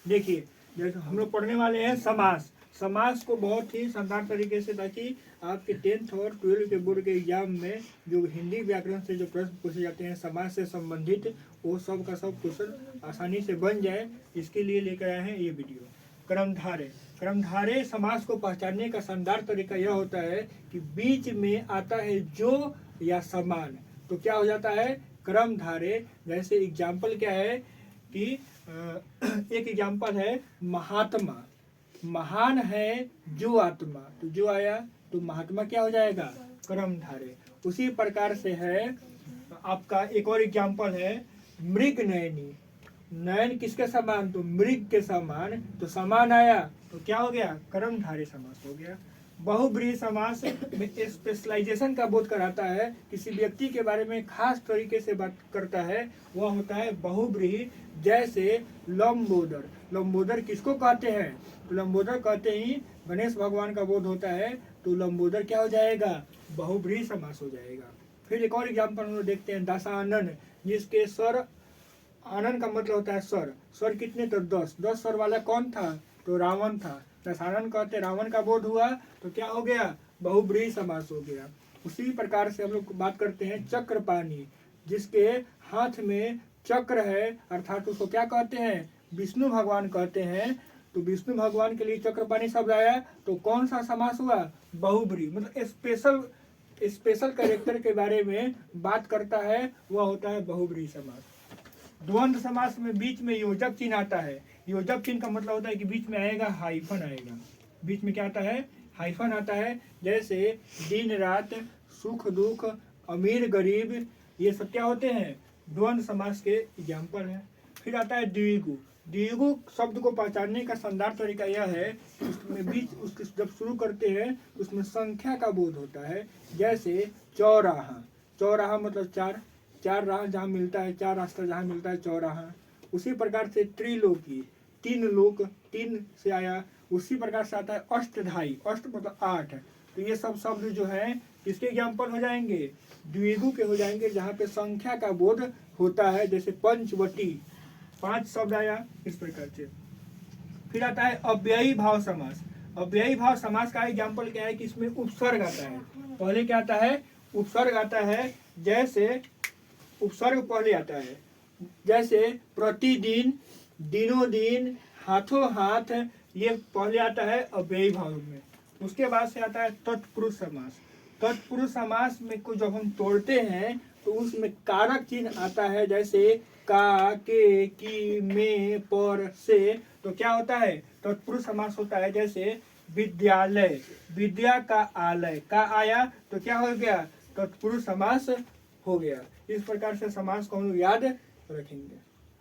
देखिए, जैसे हम लोग पढ़ने वाले हैं समास। समास को बहुत ही शानदार तरीके से, ताकि आपके 10th और 12th के बोर्ड के एग्जाम में जो हिंदी व्याकरण से जो प्रश्न पूछे जाते हैं समास से संबंधित, वो सब का सब क्वेश्चन आसानी से बन जाए, इसके लिए लेकर आए हैं ये वीडियो। क्रमधारय। क्रमधारय समास को पहचानने का शानदार तरीका यह होता है कि बीच में आता है जो या समान, तो क्या हो जाता है क्रमधारय। जैसे एग्जाम्पल क्या है कि एक एग्जाम्पल है महात्मा। महान है जो आत्मा, तो जो आया तो महात्मा क्या हो जाएगा क्रमधारय। उसी प्रकार से है आपका एक और एग्जाम्पल है मृग नयनी। नयन किसके समान, तो मृग के समान, तो समान आया तो क्या हो गया कर्मधारय समास हो गया। बहुब्रीहि समास में स्पेशलाइजेशन का बोध कराता है, किसी व्यक्ति के बारे में खास तरीके से बात करता है, वह होता है बहुब्रीहि। जैसे लंबोदर। लंबोदर किसको कहते हैं, तो लंबोदर कहते ही गणेश भगवान का बोध होता है, तो लंबोदर क्या हो जाएगा बहुब्रीहि समास हो जाएगा। फिर एक और एग्जाम्पल हम लोग देखते हैं दशानन, जिसके स्वर, आनंद का मतलब होता है स्वर। स्वर कितने, तो 10। 10 स्वर वाला कौन था, तो रावण था। दशानन कहते रावण का बोध हुआ, तो क्या हो गया बहुब्रीहि समास हो गया। उसी प्रकार से हम लोग बात करते हैं चक्रपाणि, जिसके हाथ में चक्र है, अर्थात उसको क्या कहते हैं विष्णु भगवान कहते हैं, तो विष्णु भगवान के लिए चक्रपाणि शब्द आया, तो कौन सा समास हुआ बहुब्रीहि। मतलब स्पेशल कैरेक्टर के बारे में बात करता है, वह होता है बहुब्रीहि समास। द्वंद्व समास में बीच में योजक चिन्ह आता है। योजक चिन्ह का मतलब होता है कि बीच में आएगा हाइफन आएगा। बीच में क्या आता है हाइफन आता है। जैसे दिन रात, सुख दुख, अमीर गरीब, ये सब क्या होते हैं द्वंद्व समास के एग्जाम्पल हैं। फिर आता है द्विगु। द्विगु शब्द को पहचानने का शानदार तरीका यह है, उसमें बीच उसके जब शुरू करते हैं उसमें संख्या का बोध होता है। जैसे चौराहा। चौराहा मतलब चार राह जहाँ मिलता है, चार रास्ता जहाँ मिलता है चौराहा। उसी प्रकार से त्रिलोकी, 3 लोक, 3 से आया। उसी प्रकार से आता है अष्टधाई। अष्ट मतलब 8, तो ये सब शब्द जो है किसके एग्जाम्पल हो जाएंगे द्विगु के हो जाएंगे, जहाँ पे संख्या का बोध होता है। जैसे पंचवटी, 5 शब्द आया इस प्रकार से। फिर आता है अव्ययी भाव समास। अव्ययी भाव समास का एग्जाम्पल क्या है कि इसमें उपसर्ग आता है। पहले क्या आता है उपसर्ग आता है। जैसे उपसर्ग पहले आता है, जैसे प्रतिदिन, दिनों दिन, हाथों हाथ, ये पहले आता है अव्ययी भाव में। उसके बाद से आता है तत्पुरुष समास। तत्पुरुष समास में को जब हम तोड़ते हैं तो उसमें कारक चिन्ह आता है। जैसे का, के, की, में, पर, से, तो क्या होता है तत्पुरुष समास होता है। जैसे विद्यालय, विद्या का आलय, का आया तो क्या हो गया तत्पुरुष समास हो गया। इस प्रकार से समास को हम लोग याद रखेंगे।